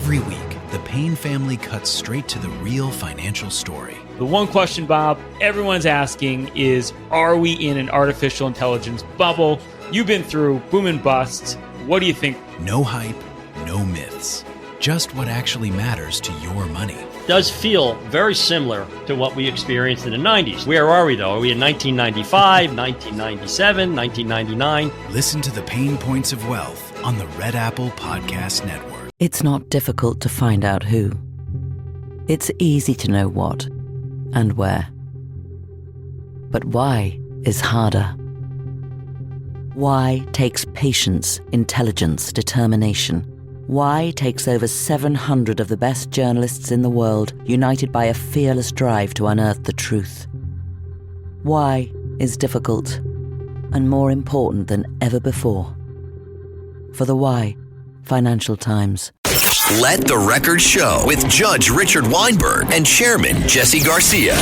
Every week, the Payne family cuts straight to the real financial story. The one question, Bob, everyone's asking is, are we in an artificial intelligence bubble? You've been through boom and bust. What do you think? No hype, no myths. Just what actually matters to your money. Does feel very similar to what we experienced in the 90s. Where are we, though? Are we in 1995, 1997, 1999? Listen to the Pain Points of Wealth on the Red Apple Podcast Network. It's not difficult to find out who. It's easy to know what and where. But why is harder. Why takes patience, intelligence, determination. Why takes over 700 of the best journalists in the world, united by a fearless drive to unearth the truth. Why is difficult and more important than ever before. For the why, Financial Times. Let the Record Show with Judge Richard Weinberg and Chairman Jesse Garcia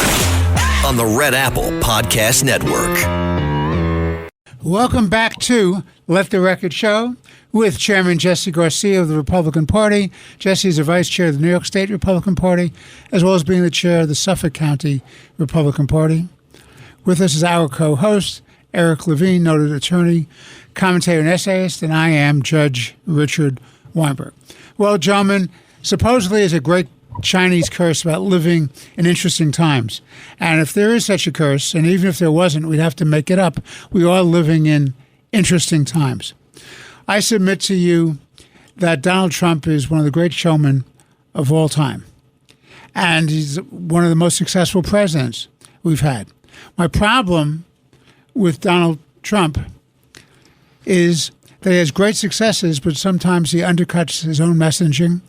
on the Red Apple Podcast Network. Welcome back to Let the Record Show with Chairman Jesse Garcia of the Republican Party. Jesse is the Vice Chair of the New York State Republican Party, as well as being the Chair of the Suffolk County Republican Party. With us is our co-host, Eric Levine, noted attorney, commentator, and essayist, and I am Judge Richard Weinberg. Well, gentlemen, supposedly there's a great Chinese curse about living in interesting times. And if there is such a curse, and even if there wasn't, we'd have to make it up, we are living in interesting times. I submit to you that Donald Trump is one of the great showmen of all time. And he's one of the most successful presidents we've had. My problem with Donald Trump is that he has great successes, but sometimes he undercuts his own messaging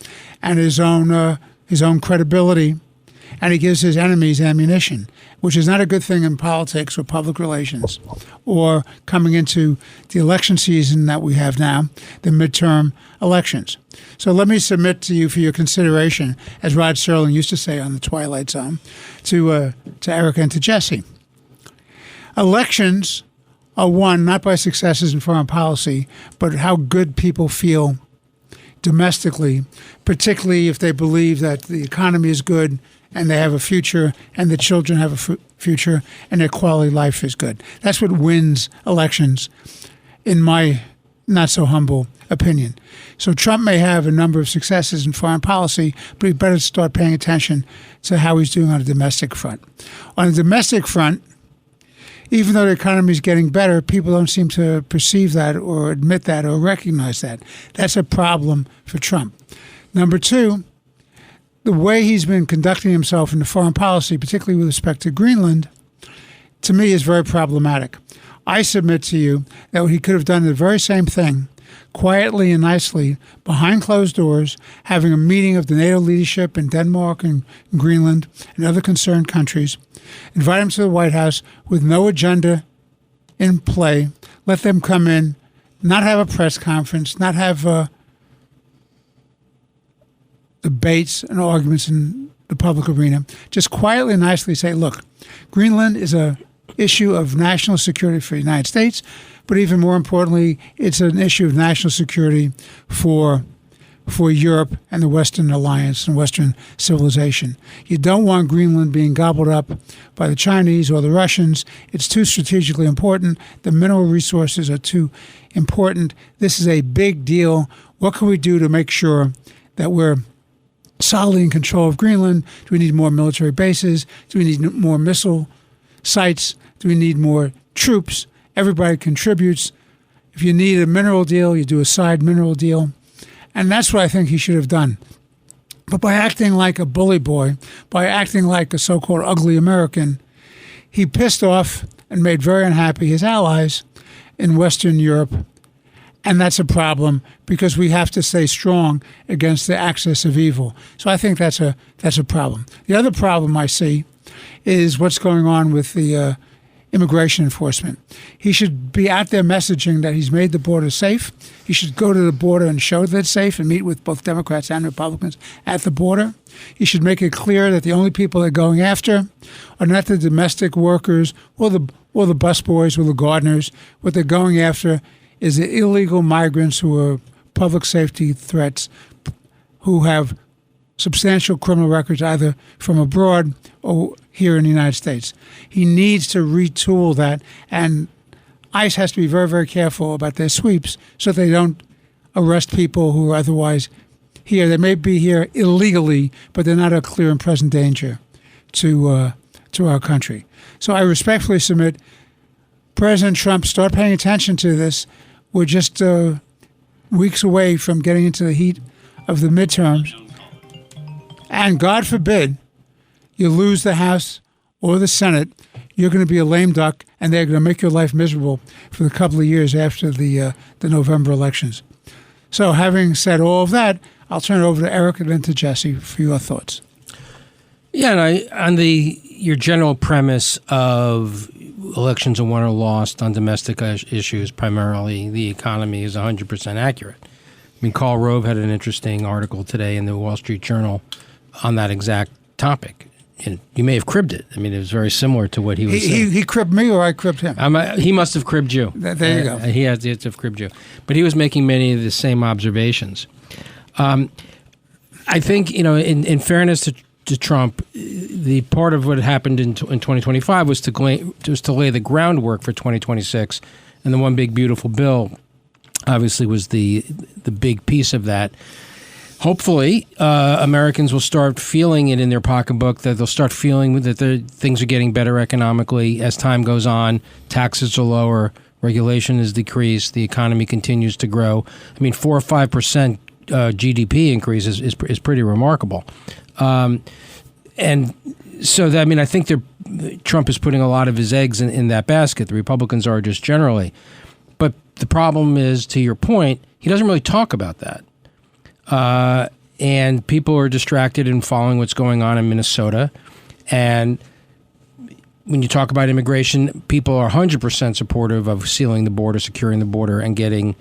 and his own credibility, and he gives his enemies ammunition, which is not a good thing in politics or public relations, or coming into the election season that we have now, the midterm elections. So let me submit to you for your consideration, as Rod Serling used to say on The Twilight Zone, to Eric and to Jesse. Elections are won not by successes in foreign policy, but how good people feel domestically, particularly if they believe that the economy is good and they have a future and the children have a future and their quality of life is good. That's what wins elections, in my not-so-humble opinion. So Trump may have a number of successes in foreign policy, but he better start paying attention to how he's doing on a domestic front. On the domestic front, even though the economy is getting better, people don't seem to perceive that or admit that or recognize that. That's a problem for Trump. Number two, the way he's been conducting himself in the foreign policy, particularly with respect to Greenland, to me is very problematic. I submit to you that he could have done the very same thing, quietly and nicely, behind closed doors, having a meeting of the NATO leadership in Denmark and Greenland and other concerned countries, invite them to the White House with no agenda in play, let them come in, not have a press conference, not have debates and arguments in the public arena, just quietly and nicely say, look, Greenland is a issue of national security for the United States, but even more importantly, it's an issue of national security for Europe and the Western alliance and Western civilization. You don't want Greenland being gobbled up by the Chinese or the Russians. It's too strategically important. The mineral resources are too important. This is a big deal. What can we do to make sure that we're solidly in control of Greenland? Do we need more military bases? Do we need more missile sites? Do we need more troops? Everybody contributes. If you need a mineral deal, you do a side mineral deal. And that's what I think he should have done. But by acting like a bully boy, by acting like a so-called ugly American, he pissed off and made very unhappy his allies in Western Europe. And that's a problem because we have to stay strong against the axis of evil. So I think that's a problem. The other problem I see is what's going on with the immigration enforcement. He should be out there messaging that he's made the border safe. He should go to the border and show that it's safe and meet with both Democrats and Republicans at the border. He should make it clear that the only people they're going after are not the domestic workers or the busboys or the gardeners. What they're going after is the illegal migrants who are public safety threats, who have substantial criminal records either from abroad or here in the United States. He needs to retool that, and ICE has to be very, very careful about their sweeps so they don't arrest people who are otherwise here. They may be here illegally, but they're not a clear and present danger to our country. So I respectfully submit, President Trump, start paying attention to this. We're just weeks away from getting into the heat of the midterms. And God forbid you lose the House or the Senate, you're going to be a lame duck, and they're going to make your life miserable for the couple of years after the November elections. So having said all of that, I'll turn it over to Eric and then to Jesse for your thoughts. Yeah, and on your general premise of elections are won or lost on domestic issues, primarily the economy, is 100% accurate. I mean, Karl Rove had an interesting article today in the Wall Street Journal on that exact topic. And you may have cribbed it. I mean, it was very similar to what he was saying. He cribbed me or I cribbed him? He must have cribbed you. There you go. He has to have cribbed you. But he was making many of the same observations. I think, in fairness to Trump, the part of what happened in 2025 was to lay the groundwork for 2026, and the one big beautiful bill obviously was the big piece of that. Hopefully, Americans will start feeling it in their pocketbook, that they'll start feeling that things are getting better economically as time goes on, taxes are lower, regulation is decreased, the economy continues to grow. I mean, 4 or 5% GDP increase is pretty remarkable. And so, I think Trump is putting a lot of his eggs in that basket. The Republicans are just generally. But the problem is, to your point, he doesn't really talk about that. And people are distracted in following what's going on in Minnesota. And when you talk about immigration, people are 100% supportive of sealing the border, securing the border, and getting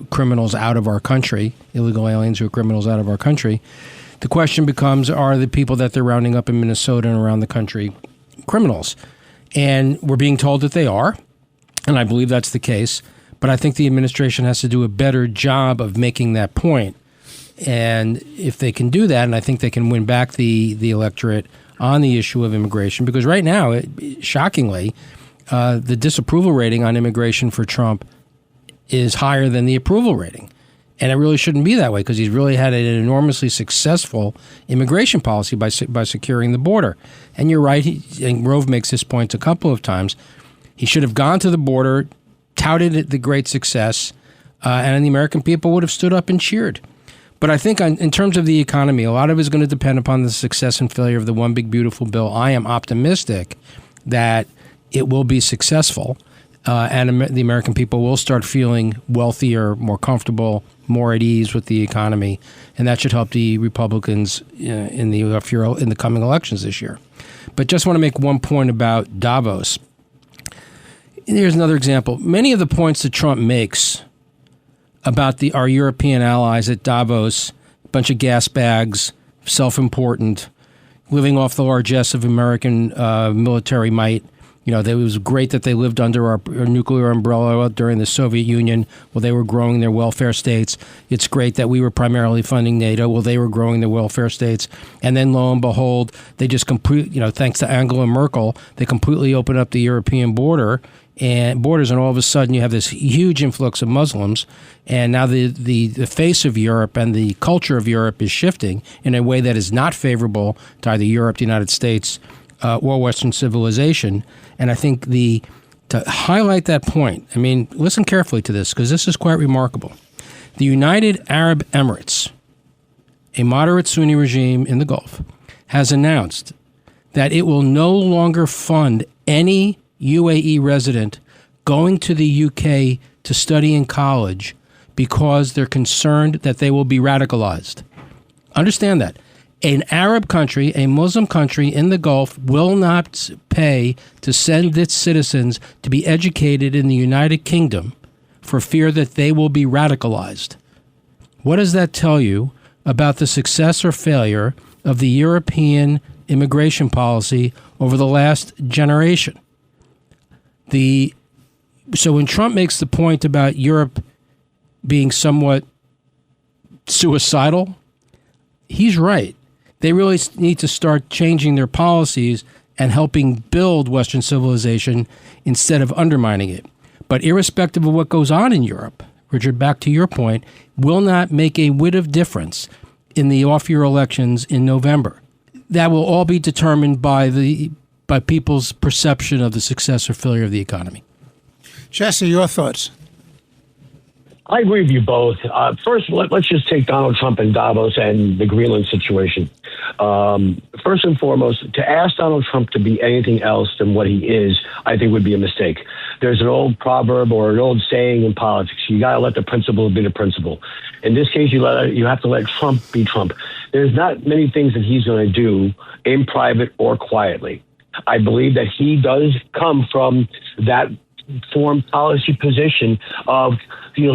criminals out of our country, illegal aliens who are criminals out of our country. The question becomes, are the people that they're rounding up in Minnesota and around the country criminals? And we're being told that they are, and I believe that's the case. But I think the administration has to do a better job of making that point. And if they can do that, and I think they can win back the electorate on the issue of immigration, because right now, shockingly, the disapproval rating on immigration for Trump is higher than the approval rating. And it really shouldn't be that way, because he's really had an enormously successful immigration policy by securing the border. And you're right, and Rove makes this point a couple of times. He should have gone to the border, touted the great success, and the American people would have stood up and cheered. But I think in terms of the economy, a lot of it is going to depend upon the success and failure of the one big beautiful bill. I am optimistic that it will be successful, and the American people will start feeling wealthier, more comfortable, more at ease with the economy, and that should help the Republicans in the coming elections this year. But just want to make one point about Davos. Here's another example. Many of the points that Trump makes about our European allies at Davos, a bunch of gas bags, self-important, living off the largesse of American military might. It was great that they lived under our nuclear umbrella during the Soviet Union. Well, they were growing their welfare states. It's great that we were primarily funding NATO. Well, they were growing their welfare states. And then, lo and behold, they just thanks to Angela Merkel, they completely opened up the European borders, and all of a sudden you have this huge influx of Muslims, and now the face of Europe and the culture of Europe is shifting in a way that is not favorable to either Europe, the United States, or Western civilization. And I think to highlight that point, listen carefully to this, because this is quite remarkable. The United Arab Emirates, a moderate Sunni regime in the Gulf, has announced that it will no longer fund any UAE resident going to the UK to study in college because they're concerned that they will be radicalized. Understand that. An Arab country, a Muslim country in the Gulf, will not pay to send its citizens to be educated in the United Kingdom for fear that they will be radicalized. What does that tell you about the success or failure of the European immigration policy over the last generation? So when Trump makes the point about Europe being somewhat suicidal, he's right. They really need to start changing their policies and helping build Western civilization instead of undermining it. But irrespective of what goes on in Europe, Richard, back to your point, will not make a whit of difference in the off-year elections in November. That will all be determined by people's perception of the success or failure of the economy. Jesse, your thoughts? I agree with you both. First, let's just take Donald Trump and Davos and the Greenland situation. First and foremost, to ask Donald Trump to be anything else than what he is, I think would be a mistake. There's an old proverb or an old saying in politics: you got to let the principal be the principal. In this case, you have to let Trump be Trump. There's not many things that he's going to do in private or quietly. I believe that he does come from that foreign policy position of,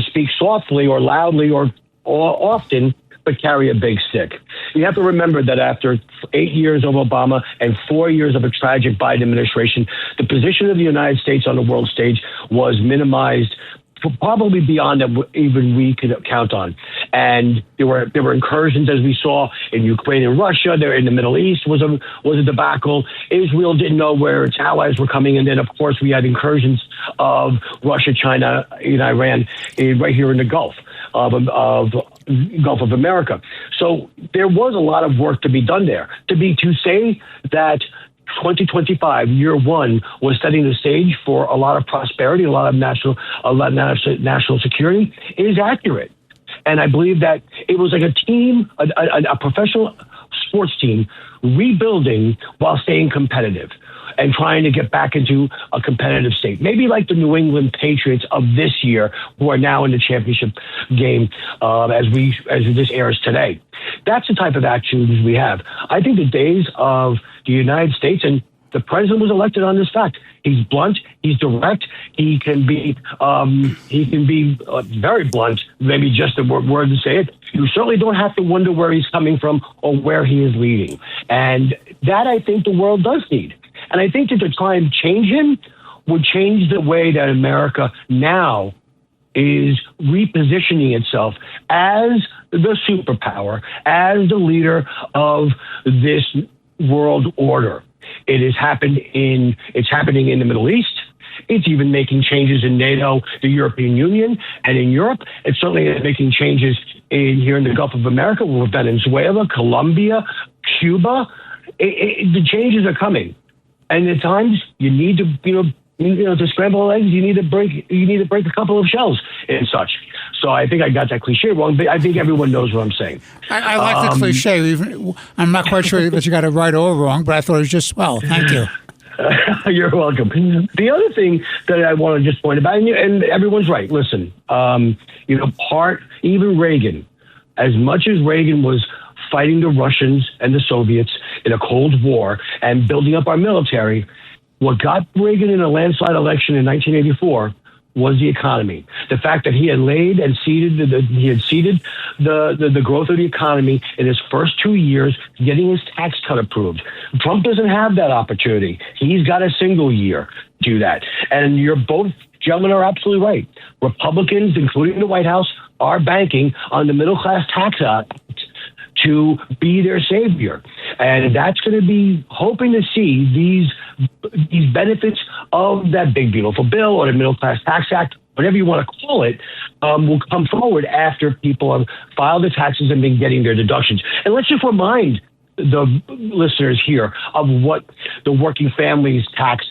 speak softly or loudly or often, but carry a big stick. You have to remember that after 8 years of Obama and 4 years of a tragic Biden administration, the position of the United States on the world stage was minimized, probably beyond what even we could count on. And there were incursions, as we saw in Ukraine and Russia. There in the Middle East was a debacle. Israel didn't know where its allies were coming, and then of course we had incursions of Russia, China, and Iran right here in the Gulf of America. So there was a lot of work to be done there. To say that 2025, year one, was setting the stage for a lot of prosperity, a lot of national security, is accurate. And I believe that it was like a team, a professional sports team, rebuilding while staying competitive and trying to get back into a competitive state. Maybe like the New England Patriots of this year, who are now in the championship game as this airs today. That's the type of actions we have. I think the days of the United States, and the president was elected on this fact. He's blunt. He's direct. He can be very blunt. Maybe just a word to say it. You certainly don't have to wonder where he's coming from or where he is leading. And that I think the world does need. And I think that to try and change him would change the way that America now is repositioning itself as the superpower, as the leader of this world order. It's happening in the Middle East. It's even making changes in NATO, the European Union, and in Europe. It certainly is making changes here in the Gulf of America, with Venezuela, Colombia, Cuba. The changes are coming, and at times you need to, to scramble eggs, you need to break a couple of shells and such. So I think I got that cliche wrong, but I think everyone knows what I'm saying. I like the cliche. Even I'm not quite sure that you got it right or wrong, but I thought it was just, well, thank you. You're welcome. The other thing that I want to just point about, and everyone's right. Listen, even Reagan, as much as Reagan was fighting the Russians and the Soviets in a Cold War and building up our military, what got Reagan in a landslide election in 1984 was the economy. The fact that he had laid and seeded the growth of the economy in his first 2 years, getting his tax cut approved. Trump doesn't have that opportunity. He's got a single year to do that. And you're both gentlemen are absolutely right. Republicans, including the White House, are banking on the Middle Class Tax Act to be their savior. And that's going to be hoping to see these benefits of that big, beautiful bill or the Middle Class Tax Act, whatever you want to call it, will come forward after people have filed their taxes and been getting their deductions. And let's just remind the listeners here of what the Working Families Tax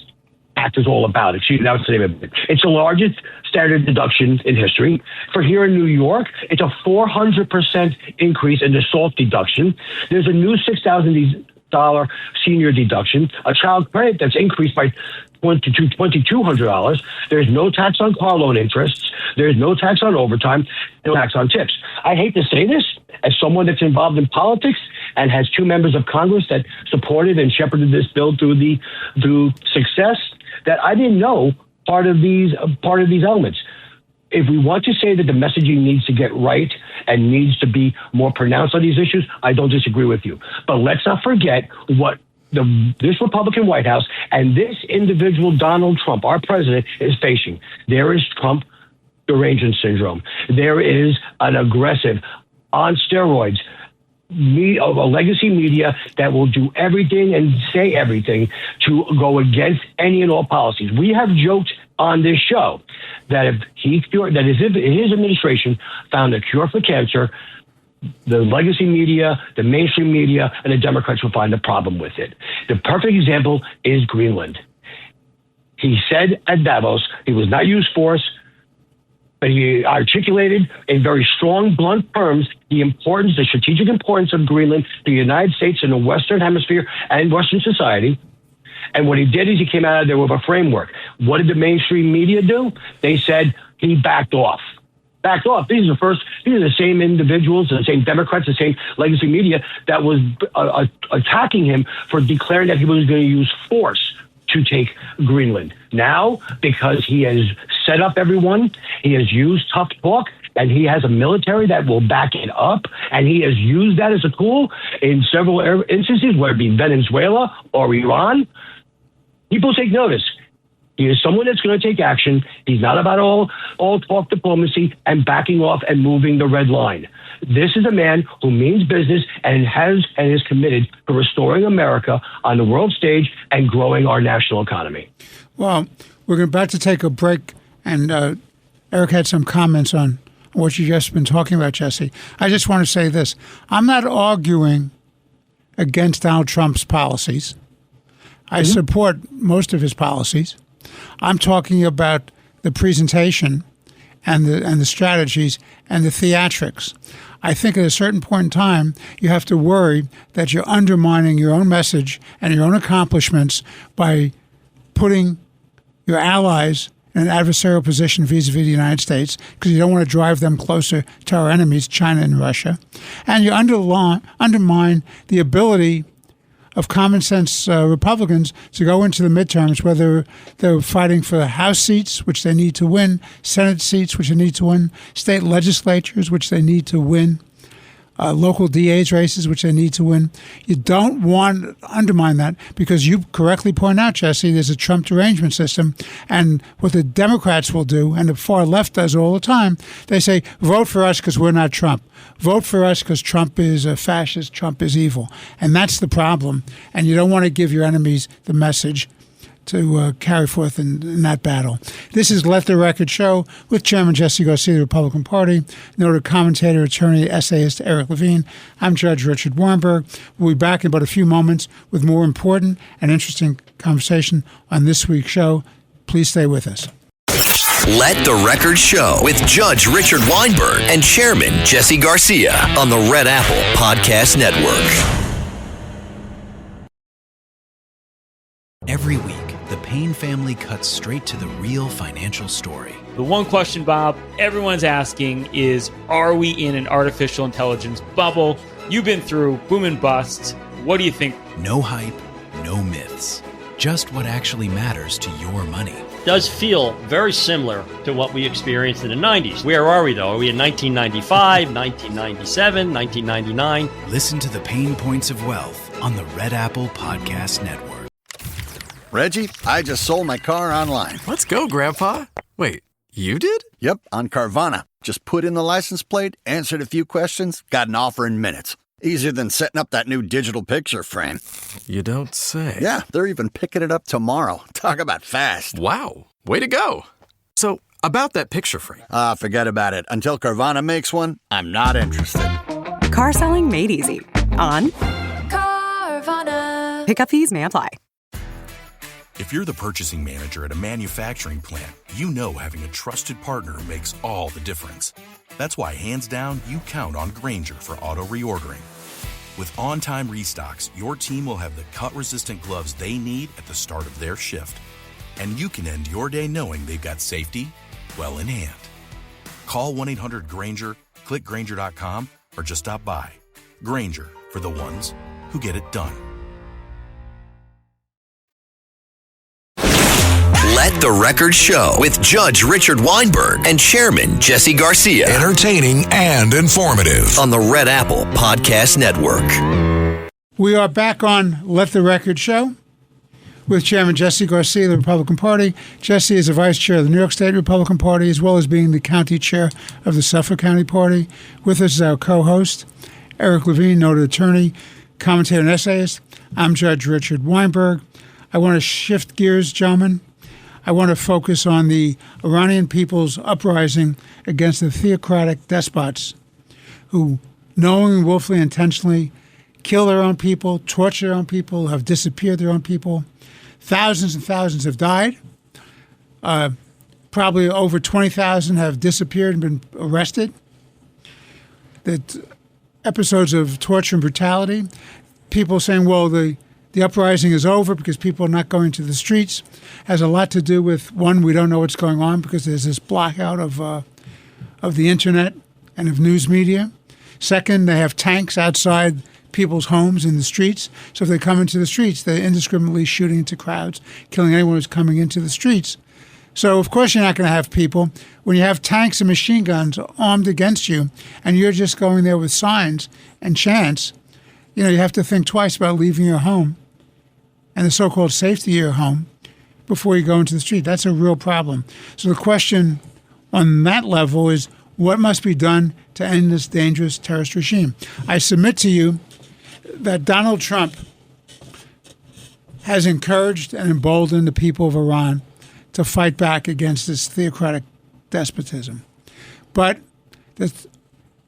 Act is all about. That's the name of it. It's the largest standard deduction in history. For here in New York, it's a 400% increase in the SALT deduction. There's a new $6,000 senior deduction, a child credit that's increased by $2,200. There's no tax on car loan interests. There's no tax on overtime, no tax on tips. I hate to say this, as someone that's involved in politics and has two members of Congress that supported and shepherded this bill through success, that I didn't know part of these elements. If we want to say that the messaging needs to get right and needs to be more pronounced on these issues, I don't disagree with you. But let's not forget what this Republican White House and this individual Donald Trump, our president, is facing. There is Trump derangement syndrome. There is an aggressive, on steroids. A legacy media that will do everything and say everything to go against any and all policies. We have joked on this show that if his administration found a cure for cancer, the legacy media, the mainstream media, and the Democrats will find a problem with it. The perfect example is Greenland. He said at Davos he would not use force, but he articulated in very strong, blunt terms the strategic importance of Greenland to the United States and the Western Hemisphere and Western society. And what he did is he came out of there with a framework. What did the mainstream media do? They said he backed off. These are the same individuals, the same Democrats, the same legacy media that was attacking him for declaring that he was going to use force to take Greenland. Now, because he has set up everyone, he has used tough talk, and he has a military that will back it up, and he has used that as a tool in several instances, whether it be Venezuela or Iran. People take notice. He is someone that's going to take action. He's not about all talk diplomacy and backing off and moving the red line. This is a man who means business and is committed to restoring America on the world stage and growing our national economy. Well, we're about to take a break, and Eric had some comments on what you've just been talking about, Jesse. I just want to say this. I'm not arguing against Donald Trump's policies. I support most of his policies. I'm talking about the presentation and the strategies and the theatrics. I think at a certain point in time, you have to worry that you're undermining your own message and your own accomplishments by putting your allies in an adversarial position vis-a-vis the United States, because you don't want to drive them closer to our enemies, China and Russia. And you undermine the ability of common sense Republicans to go into the midterms, whether they're fighting for House seats, which they need to win, Senate seats, which they need to win, state legislatures, which they need to win, local DA's races, which they need to win. You don't want to undermine that, because you correctly point out, Jesse, there's a Trump derangement system. And what the Democrats will do, and the far left does all the time, they say, vote for us because we're not Trump. Vote for us because Trump is a fascist, Trump is evil. And that's the problem. And you don't want to give your enemies the message to carry forth in that battle. This is Let the Record Show with Chairman Jesse Garcia of the Republican Party, noted commentator, attorney, essayist Eric Levine. I'm Judge Richard Weinberg. We'll be back in about a few moments with more important and interesting conversation on this week's show. Please stay with us. Let the Record Show with Judge Richard Weinberg and Chairman Jesse Garcia on the Red Apple Podcast Network. Every week, the Payne family cuts straight to the real financial story. The one question, Bob, everyone's asking is, are we in an artificial intelligence bubble? You've been through boom and bust. What do you think? No hype, no myths. Just what actually matters to your money. Does feel very similar to what we experienced in the 90s. Where are we, though? Are we in 1995, 1997, 1999? Listen to the Pain Points of Wealth on the Red Apple Podcast Network. Reggie, I just sold my car online. Let's go, Grandpa. Wait, you did? Yep, on Carvana. Just put in the license plate, answered a few questions, got an offer in minutes. Easier than setting up that new digital picture frame. You don't say. Yeah, they're even picking it up tomorrow. Talk about fast. Wow, way to go. So, about that picture frame. Forget about it. Until Carvana makes one, I'm not interested. Car selling made easy. On Carvana. Pickup fees may apply. If you're the purchasing manager at a manufacturing plant, you know having a trusted partner makes all the difference. That's why, hands down, you count on Grainger for auto reordering. With on-time restocks, your team will have the cut-resistant gloves they need at the start of their shift. And you can end your day knowing they've got safety well in hand. Call 1-800-GRAINGER, click Grainger.com, or just stop by. Grainger, for the ones who get it done. Let the Record Show with Judge Richard Weinberg and Chairman Jesse Garcia. Entertaining and informative on the Red Apple Podcast Network. We are back on Let the Record Show with Chairman Jesse Garcia of the Republican Party. Jesse is the vice chair of the New York State Republican Party, as well as being the county chair of the Suffolk County Party. With us is our co-host, Eric Levine, noted attorney, commentator, and essayist. I'm Judge Richard Weinberg. I want to shift gears, gentlemen. I want to focus on the Iranian people's uprising against the theocratic despots who knowingly, willfully, intentionally kill their own people, torture their own people, have disappeared their own people. Thousands and thousands have died. Probably over 20,000 have disappeared and been arrested. That episodes of torture and brutality. People saying, well, the uprising is over because people are not going to the streets, has a lot to do with, one, we don't know what's going on because there's this blackout of the internet and of news media. Second, they have tanks outside people's homes in the streets. So if they come into the streets, they're indiscriminately shooting into crowds, killing anyone who's coming into the streets. So, of course, you're not going to have people. When you have tanks and machine guns armed against you and you're just going there with signs and chants, you have to think twice about leaving your home and the so-called safety of your home before you go into the street. That's a real problem. So the question on that level is, what must be done to end this dangerous terrorist regime? I submit to you that Donald Trump has encouraged and emboldened the people of Iran to fight back against this theocratic despotism. But the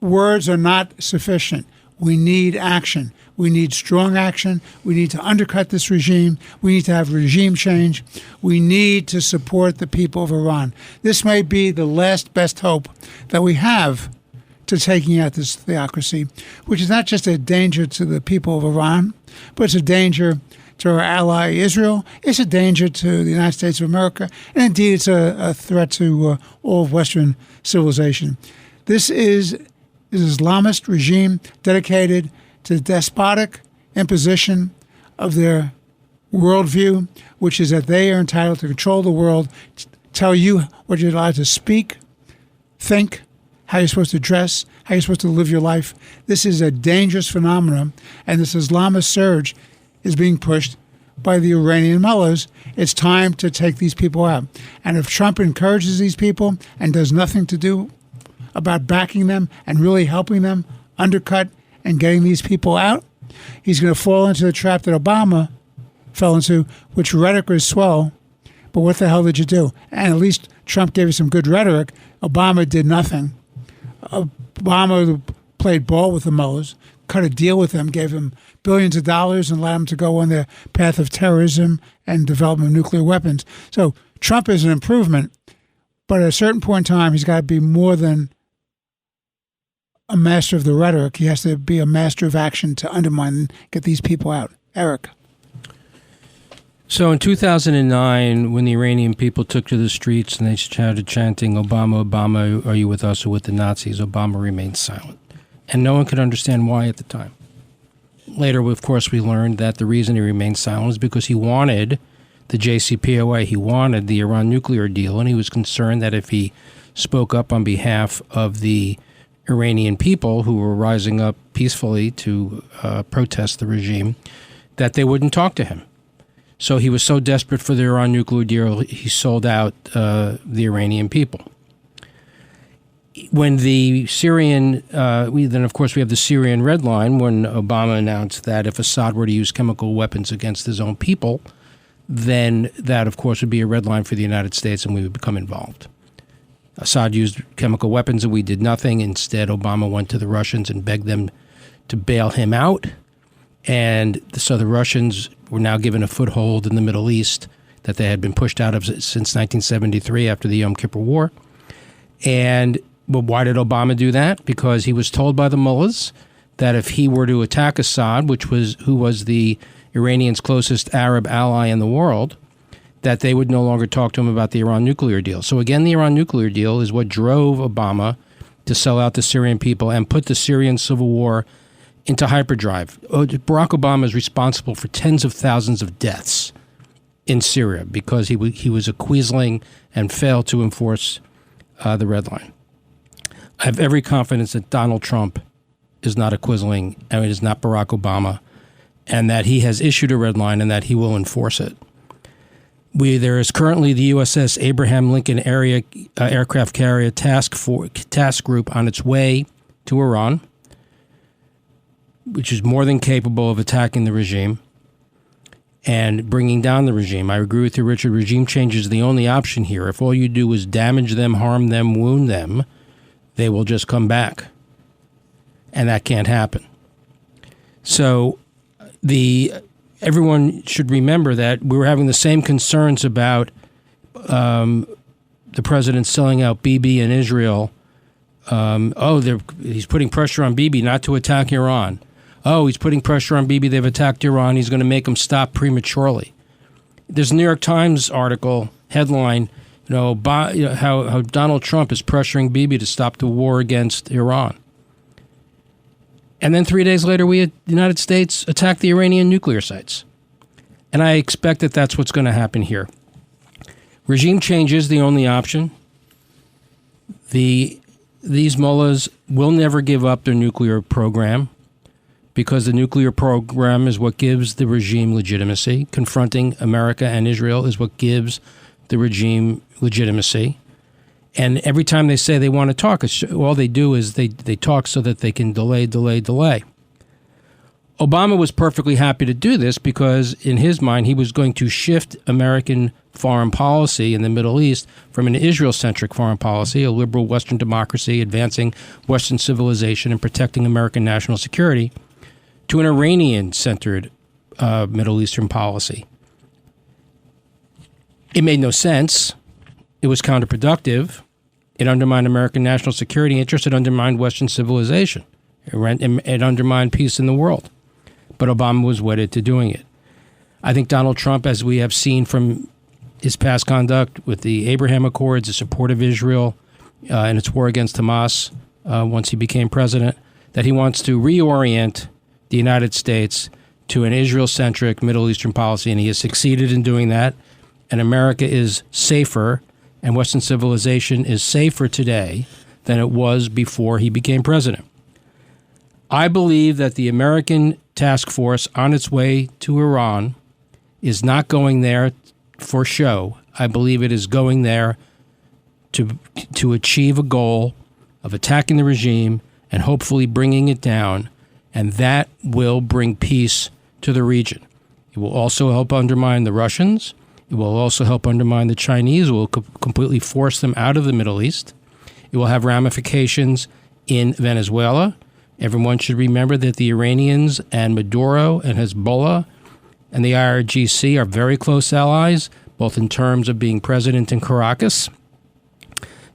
words are not sufficient. We need action. We need strong action. We need to undercut this regime. We need to have regime change. We need to support the people of Iran. This may be the last best hope that we have to taking out this theocracy, which is not just a danger to the people of Iran, but it's a danger to our ally Israel. It's a danger to the United States of America. And indeed, it's a threat to all of Western civilization. This is an Islamist regime dedicated to the despotic imposition of their worldview, which is that they are entitled to control the world, tell you what you're allowed to speak, think, how you're supposed to dress, how you're supposed to live your life. This is a dangerous phenomenon, and this Islamist surge is being pushed by the Iranian mullahs. It's time to take these people out. And if Trump encourages these people and does nothing to do about backing them and really helping them undercut and getting these people out, he's going to fall into the trap that Obama fell into, which rhetoric is swell, but what the hell did you do? And at least Trump gave you some good rhetoric. Obama did nothing. Obama played ball with the mullahs, cut a deal with them, gave them billions of dollars and allowed them to go on their path of terrorism and development of nuclear weapons. So Trump is an improvement, but at a certain point in time, he's got to be more than a master of the rhetoric. He has to be a master of action to undermine and get these people out. Eric. So in 2009, when the Iranian people took to the streets and they started chanting, Obama, Obama, are you with us or with the Nazis? Obama remained silent. And no one could understand why at the time. Later, of course, we learned that the reason he remained silent is because he wanted the JCPOA. He wanted the Iran nuclear deal, and he was concerned that if he spoke up on behalf of the Iranian people who were rising up peacefully to protest the regime, that they wouldn't talk to him. So he was so desperate for the Iran nuclear deal, he sold out the Iranian people. When the Syrian, then of course we have the Syrian red line, when Obama announced that if Assad were to use chemical weapons against his own people, then that of course would be a red line for the United States and we would become involved. Assad used chemical weapons and we did nothing. Instead, Obama went to the Russians and begged them to bail him out. And so the Russians were now given a foothold in the Middle East that they had been pushed out of since 1973 after the Yom Kippur War. And but why did Obama do that? Because he was told by the mullahs that if he were to attack Assad, who was the Iranians' closest Arab ally in the world, that they would no longer talk to him about the Iran nuclear deal. So again, the Iran nuclear deal is what drove Obama to sell out the Syrian people and put the Syrian civil war into hyperdrive. Barack Obama is responsible for tens of thousands of deaths in Syria because he was a quisling and failed to enforce the red line. I have every confidence that Donald Trump is not a quisling and it is not Barack Obama, and that he has issued a red line and that he will enforce it. There is currently the USS Abraham Lincoln aircraft carrier task group on its way to Iran, which is more than capable of attacking the regime and bringing down the regime. I agree with you, Richard. Regime change is the only option here. If all you do is damage them, harm them, wound them, they will just come back. And that can't happen. So everyone should remember that we were having the same concerns about the president selling out Bibi in Israel. He's putting pressure on Bibi not to attack Iran. Oh, he's putting pressure on Bibi. They've attacked Iran. He's going to make them stop prematurely. There's a New York Times article, headline, how Donald Trump is pressuring Bibi to stop the war against Iran. And then 3 days later, the United States attacked the Iranian nuclear sites. And I expect that that's what's going to happen here. Regime change is the only option. These mullahs will never give up their nuclear program because the nuclear program is what gives the regime legitimacy. Confronting America and Israel is what gives the regime legitimacy. And every time they say they want to talk, all they do is they talk so that they can delay. Obama was perfectly happy to do this because in his mind, he was going to shift American foreign policy in the Middle East from an Israel-centric foreign policy, a liberal Western democracy advancing Western civilization and protecting American national security, to an Iranian-centered Middle Eastern policy. It made no sense. It was counterproductive. It undermined American national security interests. It undermined Western civilization. It undermined peace in the world. But Obama was wedded to doing it. I think Donald Trump, as we have seen from his past conduct with the Abraham Accords, the support of Israel and its war against Hamas once he became president, that he wants to reorient the United States to an Israel-centric Middle Eastern policy, and he has succeeded in doing that. And America is safer, and Western civilization is safer today than it was before he became president. I believe that the American task force on its way to Iran is not going there for show. I believe it is going there to achieve a goal of attacking the regime and hopefully bringing it down, and that will bring peace to the region. It will also help undermine the Russians. It will also help undermine the Chinese. It will completely force them out of the Middle East. It will have ramifications in Venezuela. Everyone should remember that the Iranians and Maduro and Hezbollah and the IRGC are very close allies, both in terms of being president in Caracas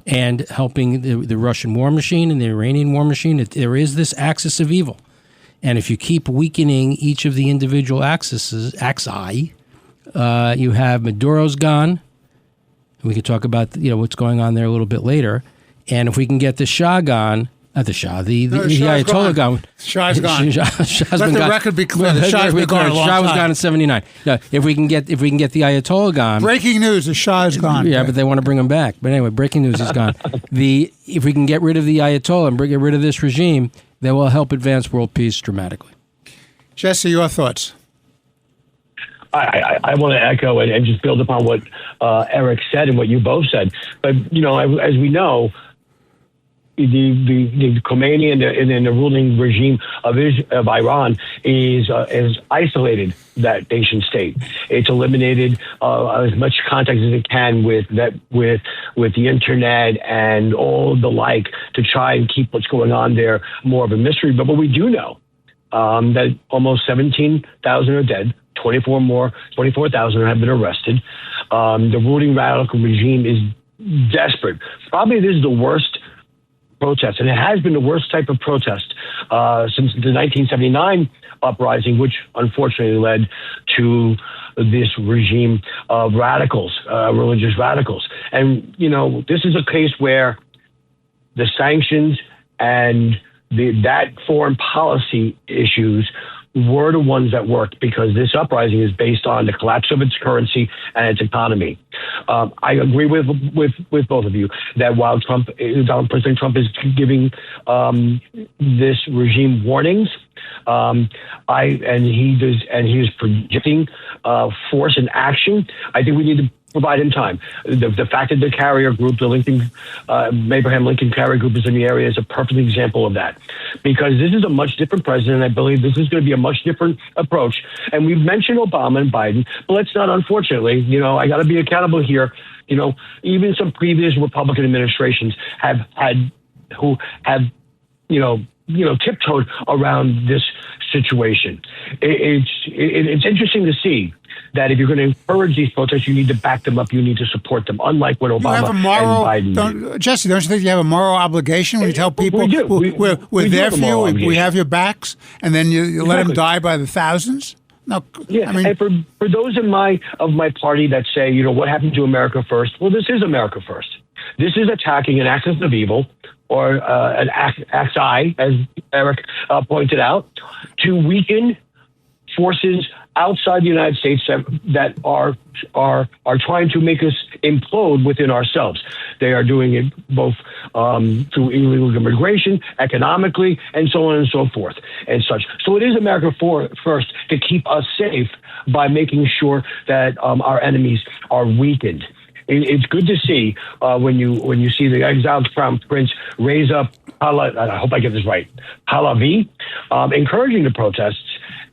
and helping the Russian war machine and the Iranian war machine. There is this axis of evil. And if you keep weakening each of the individual axi, you have Maduro's gone. We can talk about what's going on there a little bit later. And if we can get the Shah gone, not the Shah, the Ayatollah gone. Shah's gone. Shah's Let been the gone. record be clear. The Shah's been gone a long Shah was time. gone in '79. No, if we can get the Ayatollah gone. Breaking news: the Shah is gone. Yeah, but they want to bring him back. But anyway, breaking news: he's gone. If we can get rid of the Ayatollah and get rid of this regime, that will help advance world peace dramatically. Jesse, your thoughts? I want to echo and just build upon what Eric said and what you both said. But, as we know, the Khomeini and the ruling regime of Iran is isolated that nation state. It's eliminated as much contact as it can with the internet and all the like to try and keep what's going on there more of a mystery. But what we do know that almost 17,000 are dead. 24,000 have been arrested. The ruling radical regime is desperate. Probably this is the worst protest, and it has been the worst type of protest since the 1979 uprising, which unfortunately led to this regime of radicals, religious radicals. And, this is a case where the sanctions and that foreign policy issues were the ones that worked, because this uprising is based on the collapse of its currency and its economy. I agree with both of you that while President Trump is giving this regime warnings, he is projecting force and action, I think we need to provide him time. The fact that the carrier group, the Abraham Lincoln carrier group, is in the area is a perfect example of that. Because this is a much different president. I believe this is going to be a much different approach. And we've mentioned Obama and Biden, but let's not, unfortunately, I got to be accountable here. Even some previous Republican administrations have tiptoed around this situation. It's interesting to see that if you're going to encourage these protests, you need to back them up. You need to support them, unlike what Obama and Biden did. Jesse, don't you think you have a moral obligation when you tell people we're there for you, we have your backs, and then you let them die by the thousands? No, yeah, and for those of my party that say, what happened to America first? Well, this is America first. This is attacking an axis of evil, or an axis, as Eric pointed out, to weaken forces outside the United States that are trying to make us implode within ourselves. They are doing it both through illegal immigration, economically, and so on and so forth and such. So it is America first to keep us safe by making sure that our enemies are weakened. It's good to see when you see the exiled crown prince raise up, I hope I get this right, Pahlavi, encouraging the protests.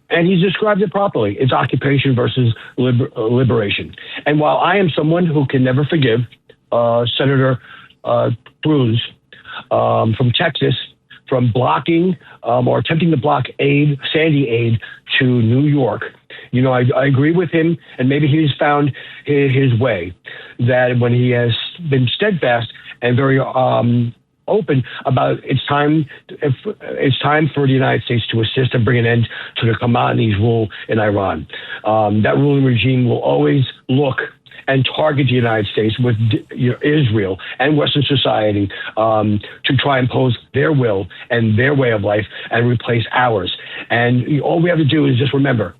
And he's described it properly. It's occupation versus liberation. And while I am someone who can never forgive Senator Cruz from Texas from blocking or attempting to block Sandy aid to New York, I agree with him, and maybe he's found his way, that when he has been steadfast and very open about it's time for the United States to assist and bring an end to the Khamenei's rule in Iran. That ruling regime will always look and target the United States with Israel and Western society to try and impose their will and their way of life and replace ours. And all we have to do is just remember,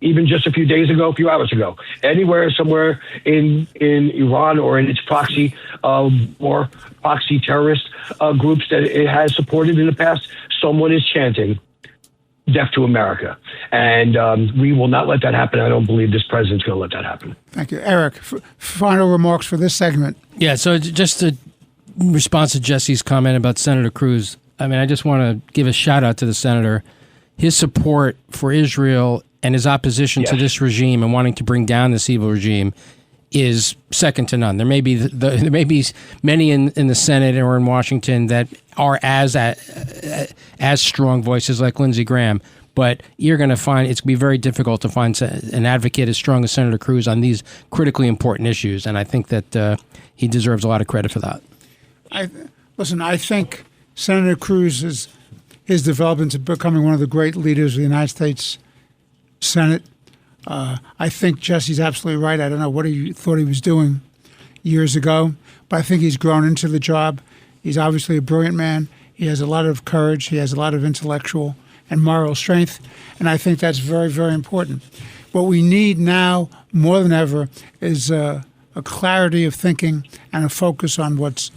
even just a few hours ago, anywhere, somewhere in Iran or in its proxy or proxy terrorist groups that it has supported in the past, someone is chanting death to America. And we will not let that happen. I don't believe this president's going to let that happen. Thank you. Eric, final remarks for this segment. Yeah, so just in response to Jesse's comment about Senator Cruz, I just want to give a shout out to the senator. His support for Israel and his opposition to this regime and wanting to bring down this evil regime is second to none. There may be many in the Senate or in Washington that are as strong voices like Lindsey Graham, but you're going to find it's going to be very difficult to find an advocate as strong as Senator Cruz on these critically important issues, and I think that he deserves a lot of credit for that. I think Senator Cruz his development to becoming one of the great leaders of the United States Senate. I think Jesse's absolutely right. I don't know what he thought he was doing years ago, but I think he's grown into the job. He's obviously a brilliant man. He has a lot of courage. He has a lot of intellectual and moral strength, and I think that's very, very important. What we need now more than ever is a clarity of thinking and a focus on what's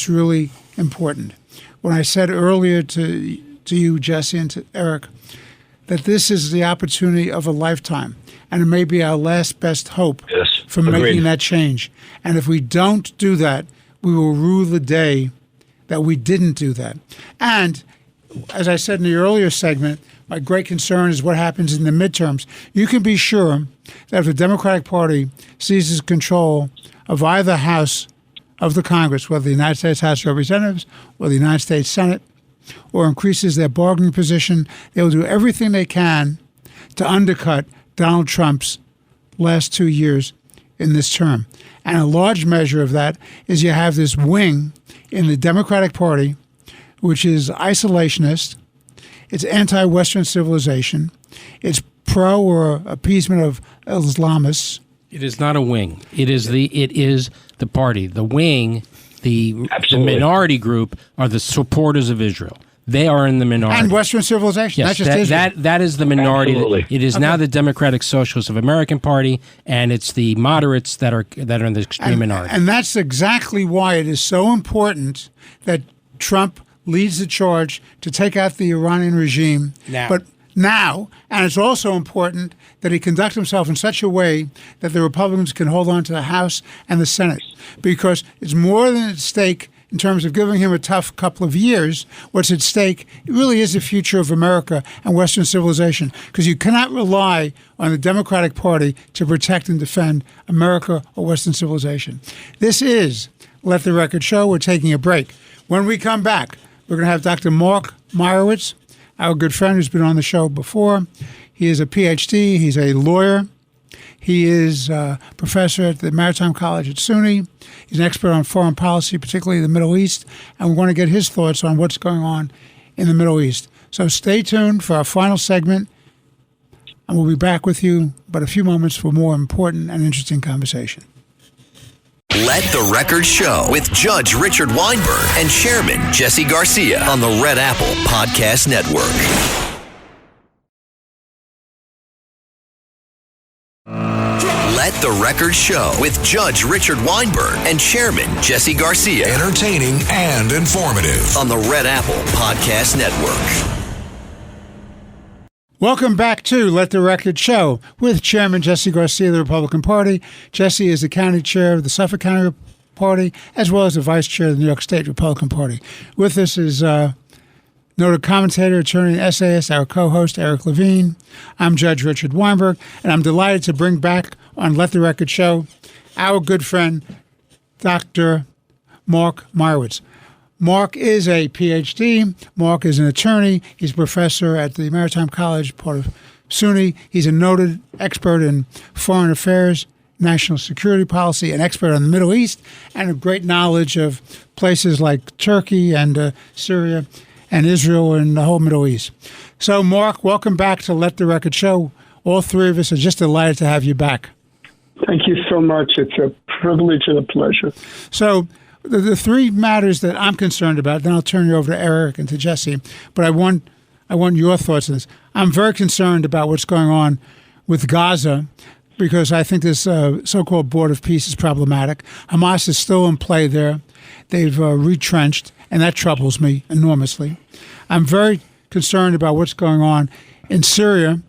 really important. When I said earlier to you, Jesse, and to Eric, that this is the opportunity of a lifetime, and it may be our last best hope for making that change. And if we don't do that, we will rue the day that we didn't do that. And as I said in the earlier segment, my great concern is what happens in the midterms. You can be sure that if the Democratic Party seizes control of either house of the Congress, whether the United States House of Representatives or the United States Senate, or increases their bargaining position, they will do everything they can to undercut Donald Trump's last 2 years in this term. And a large measure of that is you have this wing in the Democratic Party, which is isolationist, it's anti-Western civilization, it's pro or appeasement of Islamists. It is not a wing. It is the party. The wing, the minority group, are the supporters of Israel. They are in the minority. And Western civilization, yes, not just Israel. That is the minority. Absolutely. It is now the Democratic Socialists of American Party, and it's the moderates that are in the extreme minority. And that's exactly why it is so important that Trump leads the charge to take out the Iranian regime. Now, and it's also important that he conduct himself in such a way that the Republicans can hold on to the House and the Senate, because it's more than at stake in terms of giving him a tough couple of years. What's at stake really is the future of America and Western civilization, because you cannot rely on the Democratic Party to protect and defend America or Western civilization. This is Let the Record Show. We're taking a break. When we come back, we're going to have Dr. Mark Meirowitz, our good friend who's been on the show before. He is a PhD. He's a lawyer. He is a professor at the Maritime College at SUNY. He's an expert on foreign policy, particularly the Middle East, and we want to get his thoughts on what's going on in the Middle East. So stay tuned for our final segment, and we'll be back with you but a few moments for more important and interesting conversation. Let the Record Show with Judge Richard Weinberg and Chairman Jesse Garcia on the Red Apple Podcast Network. Let the Record Show with Judge Richard Weinberg and Chairman Jesse Garcia. Entertaining and informative on the Red Apple Podcast Network. Welcome back to Let the Record Show with Chairman Jesse Garcia of the Republican Party. Jesse is the county chair of the Suffolk County Party, as well as the vice chair of the New York State Republican Party. With us is noted commentator, attorney, and essayist, our co-host, Eric Levine. I'm Judge Richard Weinberg, and I'm delighted to bring back on Let the Record Show our good friend, Dr. Mark Meirowitz. Mark is a PhD. Mark is an attorney. He's a professor at the Maritime College, part of SUNY. He's a noted expert in foreign affairs, national security policy, an expert on the Middle East, and a great knowledge of places like Turkey and Syria and Israel and the whole Middle East. So, Mark, welcome back to Let the Record Show. All three of us are just delighted to have you back. Thank you so much. It's a privilege and a pleasure. So, the three matters that I'm concerned about, then I'll turn you over to Eric and to Jesse, but I want your thoughts on this. I'm very concerned about what's going on with Gaza, because I think this so-called Board of Peace is problematic. Hamas is still in play there. They've retrenched, and that troubles me enormously. I'm very concerned about what's going on in Syria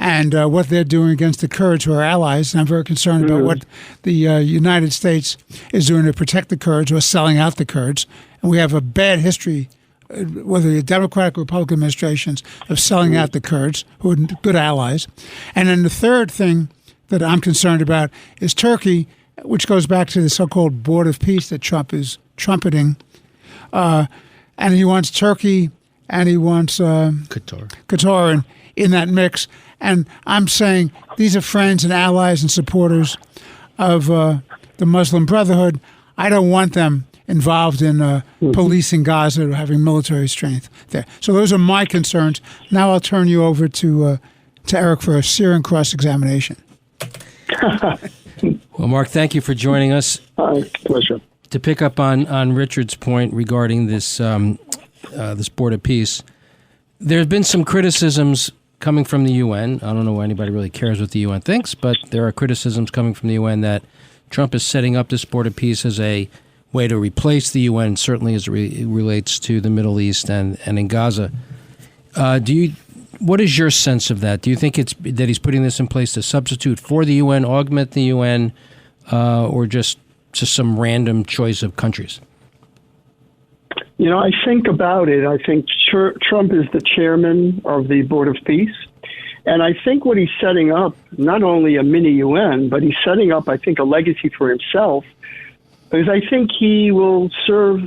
and what they're doing against the Kurds, who are allies. And I'm very concerned about what the United States is doing to protect the Kurds, or selling out the Kurds. And we have a bad history, whether the Democratic or Republican administrations, of selling out the Kurds, who are good allies. And then the third thing that I'm concerned about is Turkey, which goes back to the so-called Board of Peace that Trump is trumpeting. And he wants Turkey and he wants Qatar in that mix. And I'm saying these are friends and allies and supporters of the Muslim Brotherhood. I don't want them involved in policing Gaza or having military strength there. So those are my concerns. Now I'll turn you over to Eric for a Syrian cross-examination. Well, Mark, thank you for joining us. Pleasure. To pick up on Richard's point regarding this this Board of Peace, there have been some criticisms coming from the UN. I don't know why anybody really cares what the UN thinks, but there are criticisms coming from the UN that Trump is setting up this Board of Peace as a way to replace the UN, certainly as it relates to the Middle East and in Gaza. What is your sense of that? Do you think it's that he's putting this in place to substitute for the UN, augment the UN, or just some random choice of countries? You know, I think about it. I think Trump is the chairman of the Board of Peace. And I think what he's setting up, not only a mini UN, but he's setting up, I think, a legacy for himself. Because I think he will serve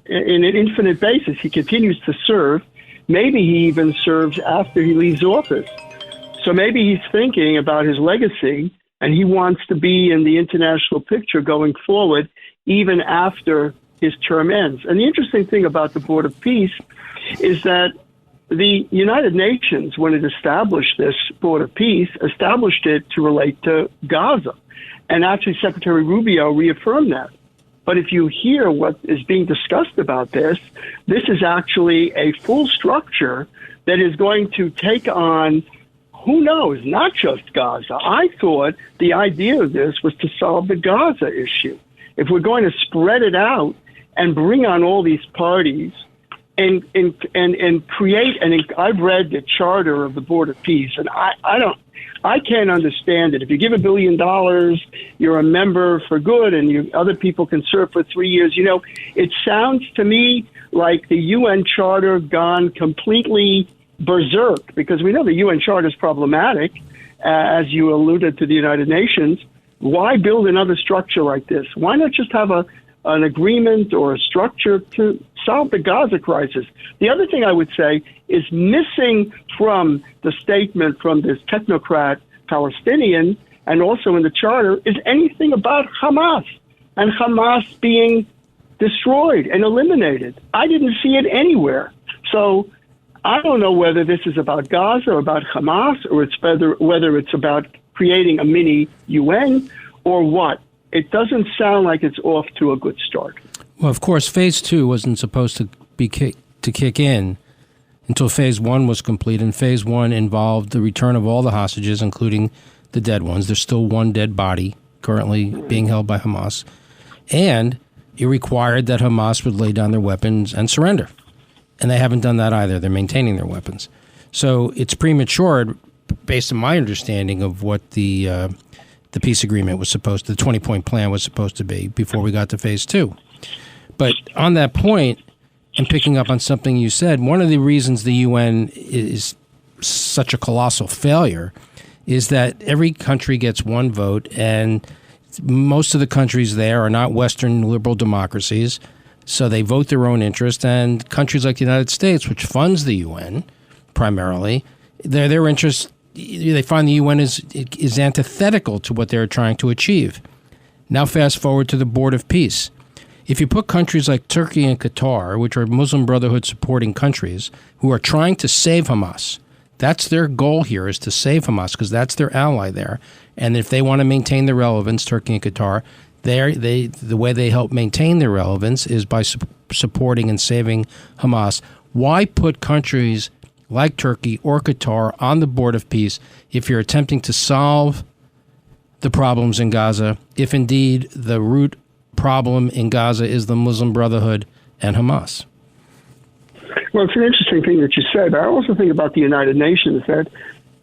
in an infinite basis. He continues to serve. Maybe he even serves after he leaves office. So maybe he's thinking about his legacy, and he wants to be in the international picture going forward, even after his term ends. And the interesting thing about the Board of Peace is that the United Nations, when it established this Board of Peace, established it to relate to Gaza. And actually, Secretary Rubio reaffirmed that. But if you hear what is being discussed about this is actually a full structure that is going to take on, who knows, not just Gaza. I thought the idea of this was to solve the Gaza issue. If we're going to spread it out and bring on all these parties and create, and I've read the charter of the Board of Peace, and I can't understand it. If you give $1 billion, you're a member for good, and other people can serve for 3 years. It sounds to me like the UN Charter gone completely berserk, because we know the UN Charter is problematic, as you alluded to the United Nations. Why build another structure like this? Why not just have an agreement or a structure to solve the Gaza crisis? The other thing I would say is missing from the statement from this technocrat Palestinian and also in the charter is anything about Hamas and Hamas being destroyed and eliminated. I didn't see it anywhere. So I don't know whether this is about Gaza or about Hamas, or it's whether it's about creating a mini UN or what. It doesn't sound like it's off to a good start. Well, of course, Phase 2 wasn't supposed to kick in until Phase 1 was complete, and Phase 1 involved the return of all the hostages, including the dead ones. There's still one dead body currently being held by Hamas, and it required that Hamas would lay down their weapons and surrender, and they haven't done that either. They're maintaining their weapons. So it's premature, based on my understanding of what the peace agreement was the 20-point plan was supposed to be before we got to Phase 2. But on that point, and picking up on something you said, one of the reasons the UN is such a colossal failure is that every country gets one vote, and most of the countries there are not Western liberal democracies, so they vote their own interest. And countries like the United States, which funds the UN primarily, their interest, they find the UN is antithetical to what they're trying to achieve. Now fast forward to the Board of Peace. If you put countries like Turkey and Qatar, which are Muslim Brotherhood supporting countries, who are trying to save Hamas, that's their goal here, is to save Hamas, because that's their ally there. And if they want to maintain their relevance, Turkey and Qatar, the way they help maintain their relevance is by supporting and saving Hamas. Why put countries like Turkey or Qatar on the Board of Peace if you're attempting to solve the problems in Gaza, if indeed the root problem in Gaza is the Muslim Brotherhood and Hamas? Well, it's an interesting thing that you said. I also think about the United Nations that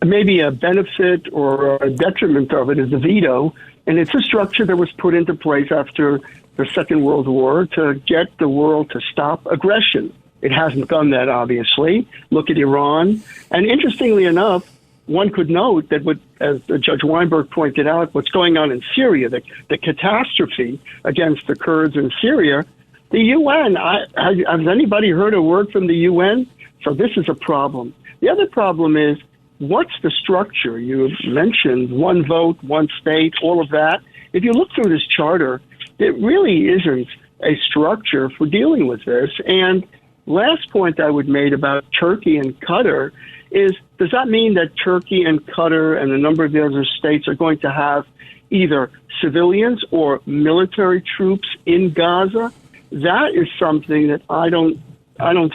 maybe a benefit or a detriment of it is the veto, and it's a structure that was put into place after the Second World War to get the world to stop aggression. It hasn't done that, obviously. Look at Iran. And interestingly enough, one could note that, as Judge Weinberg pointed out, what's going on in Syria, the catastrophe against the Kurds in Syria, the UN, has anybody heard a word from the UN? So this is a problem. The other problem is, what's the structure? You mentioned one vote, one state, all of that. If you look through this charter, it really isn't a structure for dealing with this. And last point I would make about Turkey and Qatar is, does that mean that Turkey and Qatar and a number of the other states are going to have either civilians or military troops in Gaza? That is something that I don't